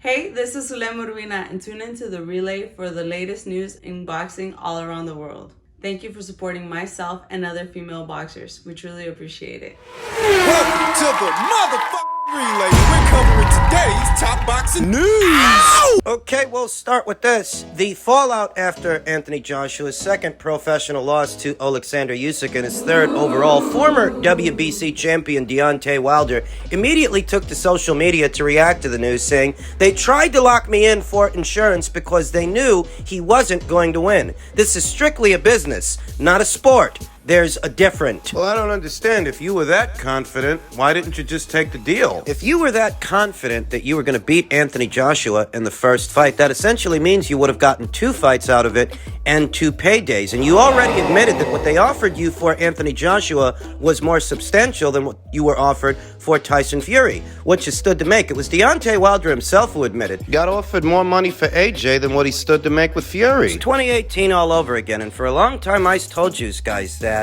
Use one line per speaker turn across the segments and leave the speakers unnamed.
Hey, this is Zulem Urbina, and tune into the relay for the latest news in boxing all around the world. Thank you for supporting myself and other female boxers. We truly appreciate it.
Welcome to the motherfucking relay. We're covering today's top boxing news. Ow!
Okay, we'll start with this. The fallout after Anthony Joshua's second professional loss to Alexander Usyk and his third overall, former WBC champion Deontay Wilder immediately took to social media to react to the news, saying, "They tried to lock me in for insurance because they knew he wasn't going to win. This is strictly a business, not a sport. There's a difference."
Well, I don't understand. If you were that confident, why didn't you just take the deal?
If you were that confident that you were going to beat Anthony Joshua in the first fight, that essentially means you would have gotten 2 fights out of it and 2 paydays. And you already admitted that what they offered you for Anthony Joshua was more substantial than what you were offered for Tyson Fury, which is stood to make. It was Deontay Wilder himself who admitted.
Got offered more money for AJ than what he stood to make with Fury.
It's 2018 all over again, and for a long time I told you guys that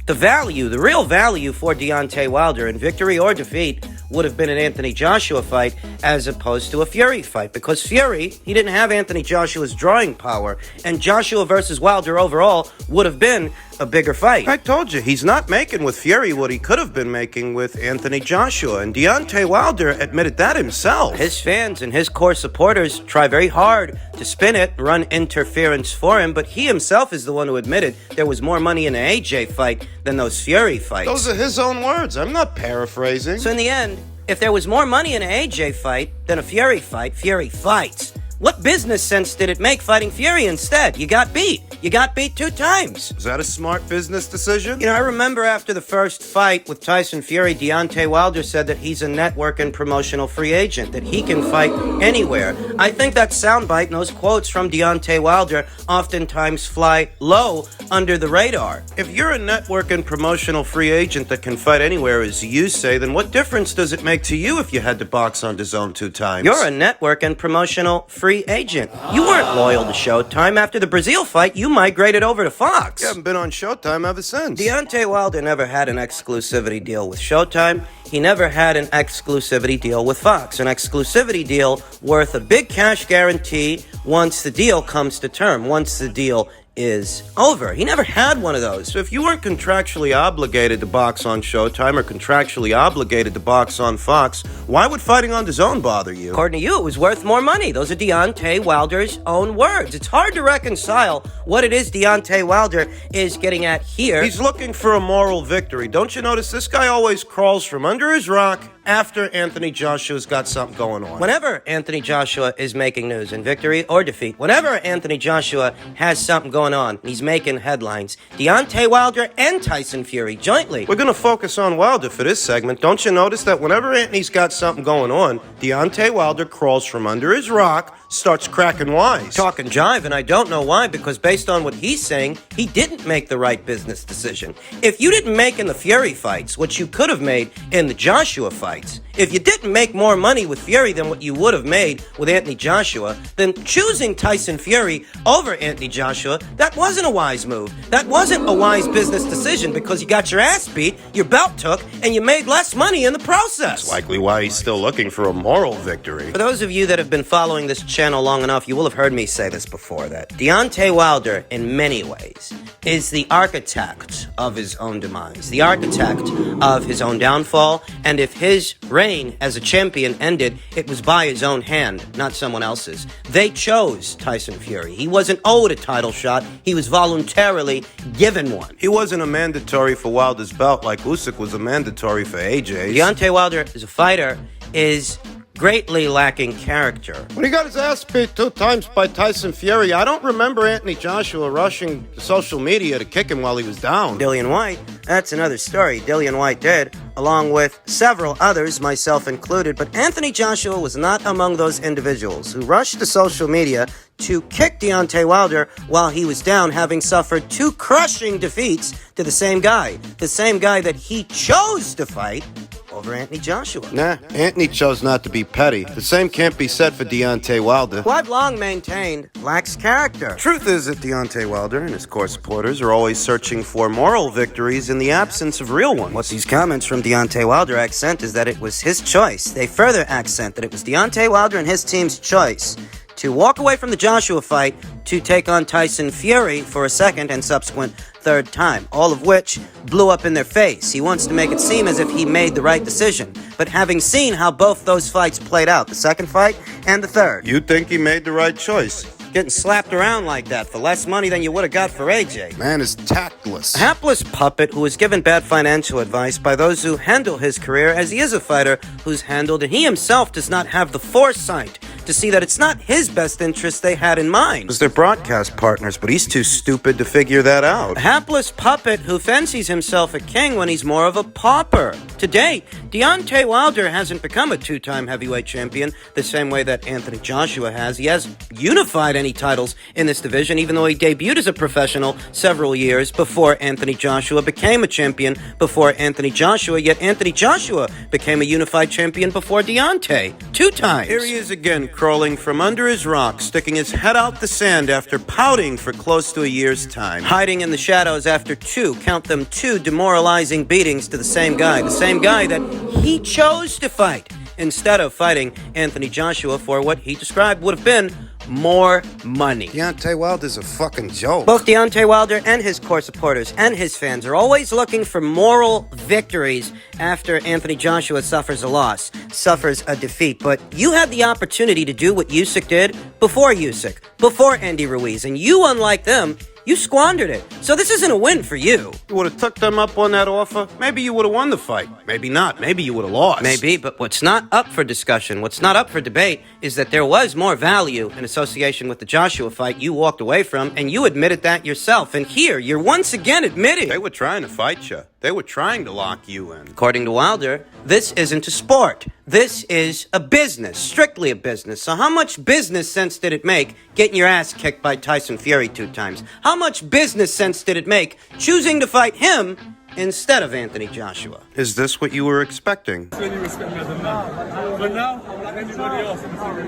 the real value for Deontay Wilder in victory or defeat would have been an Anthony Joshua fight as opposed to a Fury fight, because Fury, he didn't have Anthony Joshua's drawing power, and Joshua versus Wilder overall would have been a bigger fight.
I told you, he's not making with Fury what he could have been making with Anthony Joshua, and Deontay Wilder admitted that himself.
His fans and his core supporters try very hard to spin it, run interference for him, but he himself is the one who admitted there was more money in the AJ fight than those Fury fights.
Those are his own words. I'm not paraphrasing.
So in the end, if there was more money in an AJ fight than a Fury fight, Fury fights. What business sense did it make fighting Fury instead? You got beat. You got beat 2 times.
Is that a smart business decision?
You know, I remember after the first fight with Tyson Fury, Deontay Wilder said that he's a network and promotional free agent, that he can fight anywhere. I think that soundbite and those quotes from Deontay Wilder oftentimes fly low under the radar.
If you're a network and promotional free agent that can fight anywhere, as you say, then what difference does it make to you if you had to box on DAZN 2 times?
You're a network and promotional free agent. You weren't loyal to Showtime. After the Brazil fight, you migrated over to Fox.
You haven't been on Showtime ever since.
Deontay Wilder never had an exclusivity deal with Showtime. He never had an exclusivity deal with Fox. An exclusivity deal worth a big cash guarantee once the deal comes to term, once the deal is over. He never had one of those.
So if you weren't contractually obligated to box on Showtime or contractually obligated to box on Fox, why would fighting on DAZN bother you?
According to you, it was worth more money. Those are Deontay Wilder's own words. It's hard to reconcile what it is Deontay Wilder is getting at here.
He's looking for a moral victory. Don't you notice this guy always crawls from under his rock after Anthony Joshua's got something going on?
Whenever Anthony Joshua is making news in victory or defeat, whenever Anthony Joshua has something going on, he's making headlines. Deontay Wilder and Tyson Fury jointly.
We're going to focus on Wilder for this segment. Don't you notice that whenever Anthony's got something going on, Deontay Wilder crawls from under his rock, starts cracking wise.
Talking jive, and I don't know why, because based on what he's saying, he didn't make the right business decision. If you didn't make in the Fury fights what you could have made in the Joshua fights, if you didn't make more money with Fury than what you would have made with Anthony Joshua, then choosing Tyson Fury over Anthony Joshua, that wasn't a wise move. That wasn't a wise business decision, because you got your ass beat, your belt took, and you made less money in the process.
That's likely why he's still looking for a moral victory.
For those of you that have been following this channel long enough, you will have heard me say this before, that Deontay Wilder, in many ways, is the architect of his own demise, the architect of his own downfall, and if his reign as a champion ended, it was by his own hand, not someone else's. They chose Tyson Fury. He wasn't owed a title shot. He was voluntarily given one.
He wasn't a mandatory for Wilder's belt like Usyk was a mandatory for AJ's.
Deontay Wilder, as a fighter, is greatly lacking character.
When he got his ass beat 2 times by Tyson Fury, I don't remember Anthony Joshua rushing to social media to kick him while he was down.
Dillian Whyte, that's another story. Dillian Whyte did, along with several others, myself included, but Anthony Joshua was not among those individuals who rushed to social media to kick Deontay Wilder while he was down, having suffered 2 crushing defeats to the same guy that he chose to fight over Anthony Joshua.
Nah, Anthony chose not to be petty. The same can't be said for Deontay Wilder,
Who I've long maintained lacks character.
Truth is that Deontay Wilder and his core supporters are always searching for moral victories in the absence of real ones.
What these comments from Deontay Wilder accent is that it was his choice. They further accent that it was Deontay Wilder and his team's choice to walk away from the Joshua fight to take on Tyson Fury for a second and subsequent third time, all of which blew up in their face. He wants to make it seem as if he made the right decision. But having seen how both those fights played out, the second fight and the third,
You think he made the right choice?
getting slapped around like that for less money than you would have got for AJ.
Man is tactless.
A hapless puppet who was given bad financial advice by those who handle his career, as he is a fighter who's handled, and he himself does not have the foresight to see that it's not his best interest they had in mind.
Because they're broadcast partners, but he's too stupid to figure that out.
A hapless puppet who fancies himself a king when he's more of a pauper. To date, Deontay Wilder hasn't become a two-time heavyweight champion the same way that Anthony Joshua has. He has unified any titles in this division, even though he debuted as a professional several years before Anthony Joshua became a champion before Anthony Joshua, yet Anthony Joshua became a unified champion before Deontay. 2 times.
Here he is again, crawling from under his rock, sticking his head out the sand after pouting for close to a year's time.
Hiding in the shadows after count them two demoralizing beatings to the same guy that he chose to fight instead of fighting Anthony Joshua for what he described would have been more money.
Deontay Wilder's a fucking joke.
Both Deontay Wilder and his core supporters and his fans are always looking for moral victories after Anthony Joshua suffers a loss, suffers a defeat. But you had the opportunity to do what Usyk did before Usyk, before Andy Ruiz, and you, unlike them, you squandered it. So this isn't a win for you.
You would have took them up on that offer, maybe you would have won the fight. Maybe not. Maybe you would have lost.
Maybe, but what's not up for discussion, what's not up for debate, is that there was more value in association with the Joshua fight you walked away from, and you admitted that yourself. And here, you're once again admitting.
They were trying to fight you. They were trying to lock you in.
According to Wilder, this isn't a sport. This is a business, strictly a business. So how much business sense did it make getting your ass kicked by Tyson Fury 2 times? How much business sense did it make choosing to fight him instead of Anthony Joshua?
Is this what you were expecting?
When you respect me as a man. But now, I'm like anybody else in this area.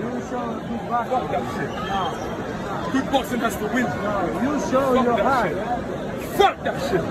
Fuck that shit. Good boxing has to win. You show your hand. Fuck that shit.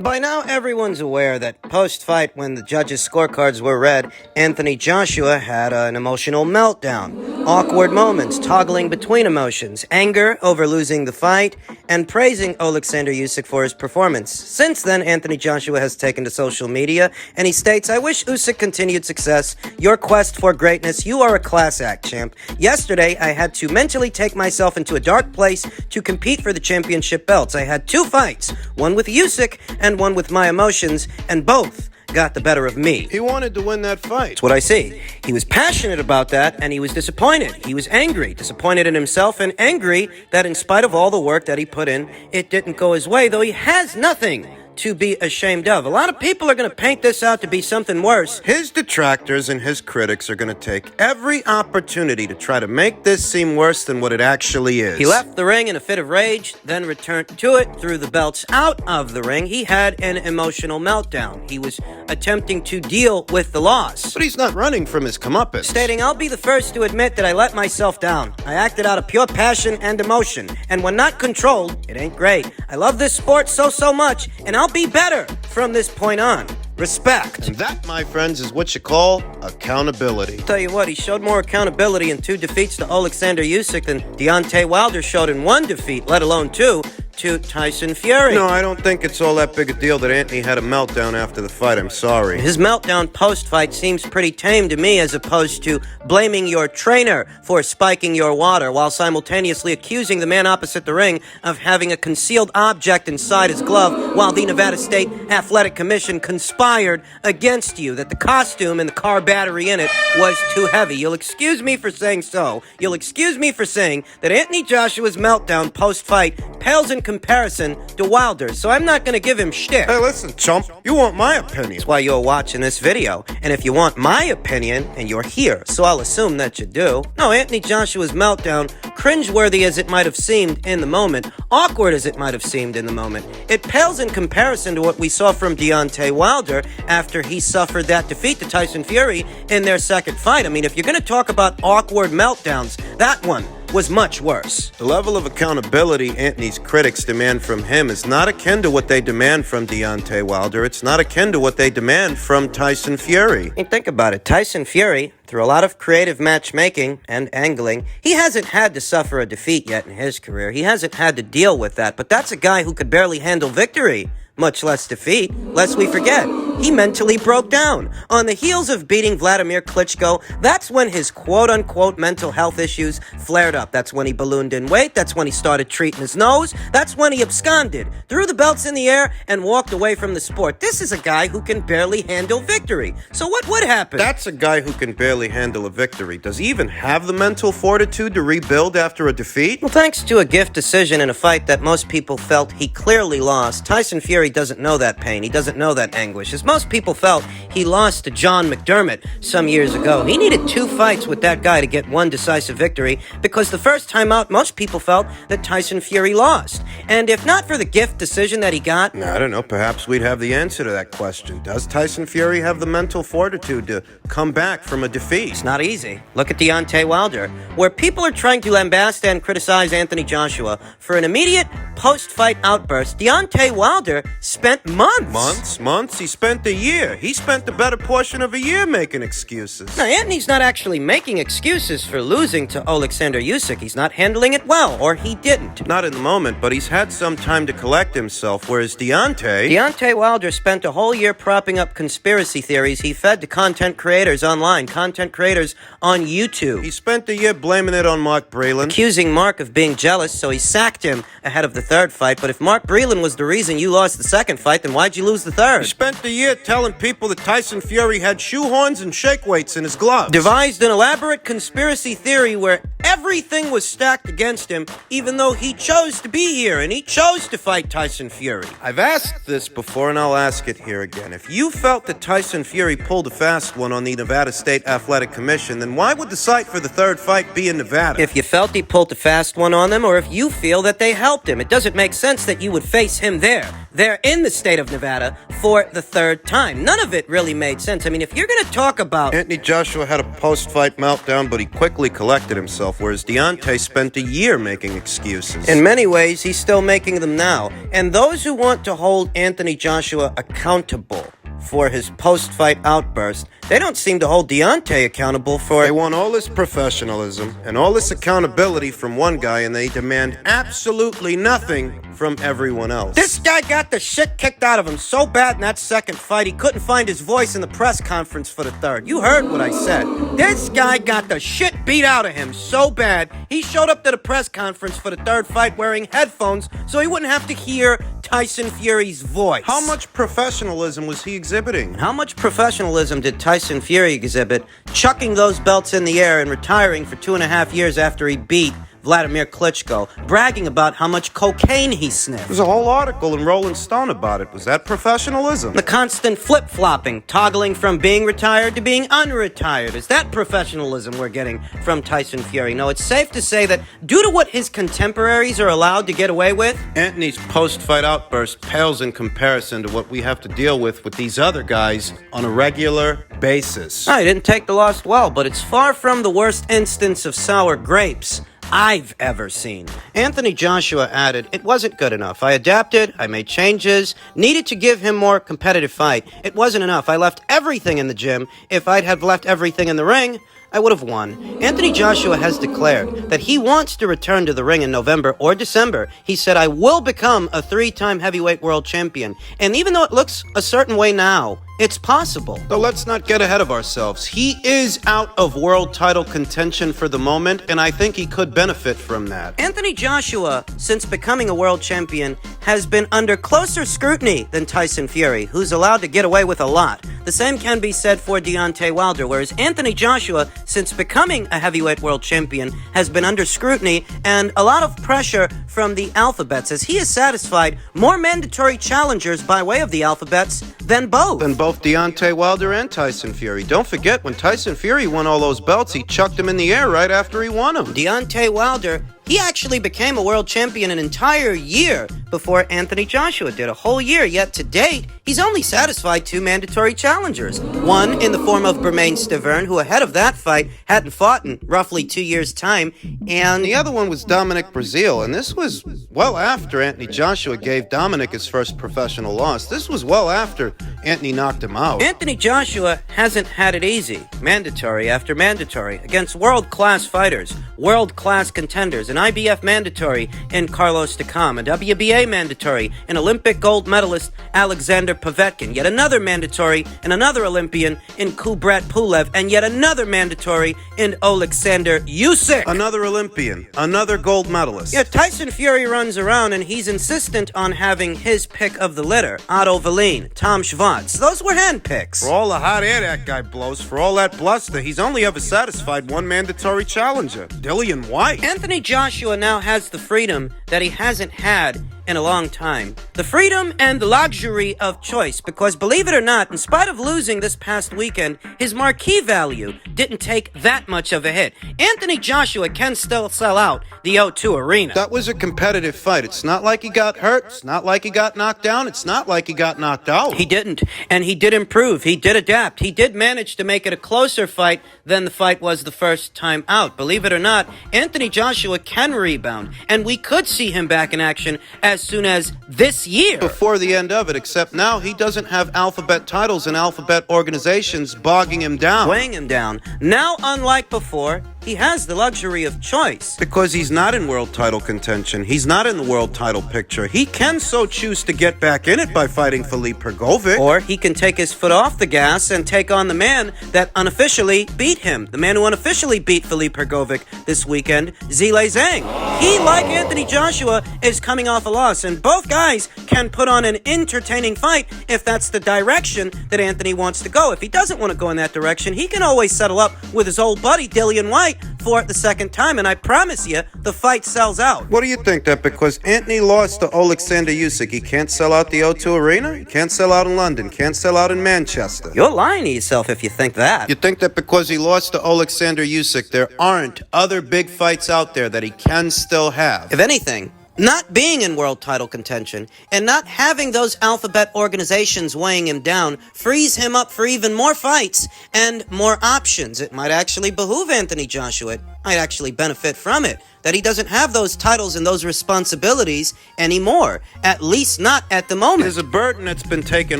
By now, everyone's aware that post-fight, when the judges' scorecards were read, Anthony Joshua had an emotional meltdown. Awkward moments, toggling between emotions, anger over losing the fight, and praising Alexander Usyk for his performance. Since then, Anthony Joshua has taken to social media, and he states, "I wish Usyk continued success. Your quest for greatness, you are a class act, champ. Yesterday, I had to mentally take myself into a dark place to compete for the championship belts. I had 2 fights, one with Usyk and one with my emotions, and both got the better of me."
He wanted to win that fight.
That's what I see. He was passionate about that, and he was disappointed. He was angry, disappointed in himself, and angry that in spite of all the work that he put in, it didn't go his way, though he has nothing to be ashamed of. A lot of people are going to paint this out to be something worse.
His detractors and his critics are going to take every opportunity to try to make this seem worse than what it actually is.
He left the ring in a fit of rage, then returned to it, threw the belts out of the ring. He had an emotional meltdown. He was attempting to deal with the loss,
But he's not running from his comeuppance.
stating, "I'll be the first to admit that I let myself down. I acted out of pure passion and emotion, and when not controlled, it ain't great. I love this sport so much, and I'll be better from this point on. Respect."
And that, my friends, is what you call accountability.
Tell you what, he showed more accountability in 2 defeats to Alexander Usyk than Deontay Wilder showed in 1 defeat, let alone 2, to Tyson Fury.
No, I don't think it's all that big a deal that Anthony had a meltdown after the fight. I'm sorry.
His meltdown post-fight seems pretty tame to me, as opposed to blaming your trainer for spiking your water while simultaneously accusing the man opposite the ring of having a concealed object inside his glove while the Nevada State Athletic Commission conspired against you, that the costume and the car battery in it was too heavy. You'll excuse me for saying so. You'll excuse me for saying that Anthony Joshua's meltdown post-fight pales in comparison to Wilder, so I'm not gonna give him shtick.
Hey, listen, chump, you want my opinion.
That's why you're watching this video. And if you want my opinion, and you're here, so I'll assume that you do. No, Anthony Joshua's meltdown, cringeworthy as it might have seemed in the moment, awkward as it might have seemed in the moment, it pales in comparison to what we saw from Deontay Wilder after he suffered that defeat to Tyson Fury in their second fight. I mean, if you're gonna talk about awkward meltdowns, that one was much worse.
The level of accountability Anthony's critics demand from him is not akin to what they demand from Deontay Wilder. It's not akin to what they demand from Tyson Fury.
I mean, think about it. Tyson Fury, through a lot of creative matchmaking and angling, he hasn't had to suffer a defeat yet in his career. He hasn't had to deal with that. But that's a guy who could barely handle victory, much less defeat. Lest we forget, he mentally broke down. On the heels of beating Vladimir Klitschko, that's when his quote-unquote mental health issues flared up. That's when he ballooned in weight. That's when he started treating his nose. That's when he absconded, threw the belts in the air, and walked away from the sport. This is a guy who can barely handle victory. So what would happen?
That's a guy who can barely handle a victory. Does he even have the mental fortitude to rebuild after a defeat?
Well, thanks to a gift decision in a fight that most people felt he clearly lost, Tyson Fury doesn't know that pain. He doesn't know that anguish. As most people felt he lost to John McDermott some years ago. He needed 2 fights with that guy to get 1 decisive victory because the first time out, most people felt that Tyson Fury lost. And if not for the gift decision that he got...
I don't know. Perhaps we'd have the answer to that question. Does Tyson Fury have the mental fortitude to come back from a defeat?
It's not easy. Look at Deontay Wilder, where people are trying to lambast and criticize Anthony Joshua for an immediate post-fight outburst. Deontay Wilder spent months.
He spent a year. He spent the better portion of a year making excuses.
Now, Anthony's not actually making excuses for losing to Alexander Usyk. He's not handling it well, or he didn't.
Not in the moment, but he's had some time to collect himself, whereas
Deontay Wilder spent a whole year propping up conspiracy theories he fed to content creators online, content creators on YouTube.
He spent a year blaming it on Mark Breland.
Accusing Mark of being jealous, so he sacked him ahead of the third fight. But if Mark Breland was the reason you lost the second fight, then why'd you lose the third?
He spent a year telling people that Tyson Fury had shoehorns and shake weights in his gloves.
Devised an elaborate conspiracy theory where everything was stacked against him, even though he chose to be here and he chose to fight Tyson Fury.
I've asked this before and I'll ask it here again. If you felt that Tyson Fury pulled a fast one on the Nevada State Athletic Commission, then why would the site for the third fight be in Nevada?
If you felt he pulled a fast one on them, or if you feel that they helped him, it doesn't make sense that you would face him there. They're in the state of Nevada for the third time. None of it really made sense. I mean, if you're going to talk about...
Anthony Joshua had a post-fight meltdown, but he quickly collected himself, whereas Deontay spent a year making excuses.
In many ways, he's still making them now. And those who want to hold Anthony Joshua accountable for his post-fight outburst, they don't seem to hold Deontay accountable for...
They want all this professionalism and all this accountability from one guy, and they demand absolutely nothing from everyone else.
This guy got the shit kicked out of him so bad in that second fight, he couldn't find his voice in the press conference for the third. You heard what I said. This guy got the shit beat out of him so bad, he showed up to the press conference for the third fight wearing headphones so he wouldn't have to hear Tyson Fury's voice.
How much professionalism was he exhibiting?
How much professionalism did Tyson Fury exhibit, chucking those belts in the air and retiring for 2.5 years after he beat Vladimir Klitschko, bragging about how much cocaine he sniffed?
There's a whole article in Rolling Stone about it. Was that professionalism?
The constant flip-flopping, toggling from being retired to being unretired. Is that professionalism we're getting from Tyson Fury? No, it's safe to say that due to what his contemporaries are allowed to get away with,
Anthony's post-fight outburst pales in comparison to what we have to deal with these other guys on a regular basis.
I didn't take the loss well, but it's far from the worst instance of sour grapes I've ever seen. Anthony Joshua added, "It wasn't good enough. I adapted, I made changes, needed to give him more competitive fight. It wasn't enough. I left everything in the gym. If I'd have left everything in the ring, I would have won." Anthony Joshua has declared that he wants to return to the ring in November or December. He said, "I will become a 3-time heavyweight world champion." And even though it looks a certain way now, It's possible.
So let's not get ahead of ourselves. He is out of world title contention for the moment, and I think he could benefit from that.
Anthony Joshua, since becoming a world champion, has been under closer scrutiny than Tyson Fury, who's allowed to get away with a lot. The same can be said for Deontay Wilder, whereas Anthony Joshua, since becoming a heavyweight world champion, has been under scrutiny and a lot of pressure from the alphabets, as he has satisfied more mandatory challengers by way of the alphabets than both.
Than both Deontay Wilder and Tyson Fury. Don't forget, when Tyson Fury won all those belts, he chucked them in the air right after he won them.
Deontay Wilder, he actually became a world champion an entire year before Anthony Joshua did, a whole year, yet to date, he's only satisfied 2 mandatory challengers. One in the form of Bermane Stiverne, who ahead of that fight hadn't fought in roughly 2 years' time, and
the other one was Dominic Breazeale, and this was well after Anthony Joshua gave Dominic his first professional loss. This was well after Anthony knocked him out.
Anthony Joshua hasn't had it easy, mandatory after mandatory, against world-class fighters, world-class contenders, an IBF mandatory in Carlos Takam, a WBA mandatory in Olympic gold medalist Alexander Povetkin, yet another mandatory and another Olympian in Kubrat Pulev, and yet another mandatory in Oleksandr Usyk.
Another Olympian, another gold medalist.
Yeah, Tyson Fury runs around and he's insistent on having his pick of the litter. Otto Wallin, Tom Schwartz. Those were handpicks.
For all the hot air that guy blows, for all that bluster, he's only ever satisfied one mandatory challenger, Dillian White.
Anthony Joshua now has the freedom that he hasn't had in a long time. The freedom and the luxury of choice, because believe it or not, in spite of losing this past weekend, his marquee value didn't take that much of a hit. Anthony Joshua can still sell out the O2 Arena.
That was a competitive fight. It's not like he got hurt. It's not like he got knocked down. It's not like he got knocked out.
He didn't. And he did improve. He did adapt. He did manage to make it a closer fight than the fight was the first time out. Believe it or not, Anthony Joshua can rebound. And we could see him back in action as soon as this year.
Before the end of it, except now he doesn't have alphabet titles and alphabet organizations bogging him down.
Weighing him down. Now, unlike before, he has the luxury of choice.
Because he's not in world title contention. He's not in the world title picture. He can so choose to get back in it by fighting Filip Prgovic.
Or he can take his foot off the gas and take on the man that unofficially beat him. The man who unofficially beat Filip Prgovic this weekend, Zhilei Zhang. He, like Anthony Joshua, is coming off a loss, and both guys can put on an entertaining fight if that's the direction that Anthony wants to go. If he doesn't want to go in that direction, he can always settle up with his old buddy, Dillian White, for the second time, and I promise you, the fight sells out.
What do you think, that because Anthony lost to Oleksandr Usyk, he can't sell out the O2 Arena? He can't sell out in London, can't sell out in Manchester?
You're lying to yourself if you think that.
You think that because he lost to Oleksandr Usyk, there aren't other big fights out there that he can still have?
If anything, not being in world title contention and not having those alphabet organizations weighing him down frees him up for even more fights and more options. It might actually behoove Anthony Joshua. It might actually benefit from it, that he doesn't have those titles and those responsibilities anymore, at least not at the moment.
There's a burden that's been taken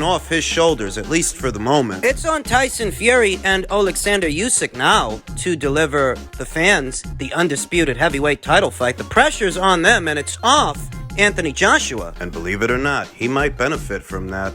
off his shoulders, at least for the moment.
It's on Tyson Fury and Oleksandr Usyk now to deliver the fans the undisputed heavyweight title fight. The pressure's on them, and it's off Anthony Joshua.
And believe it or not, he might benefit from that.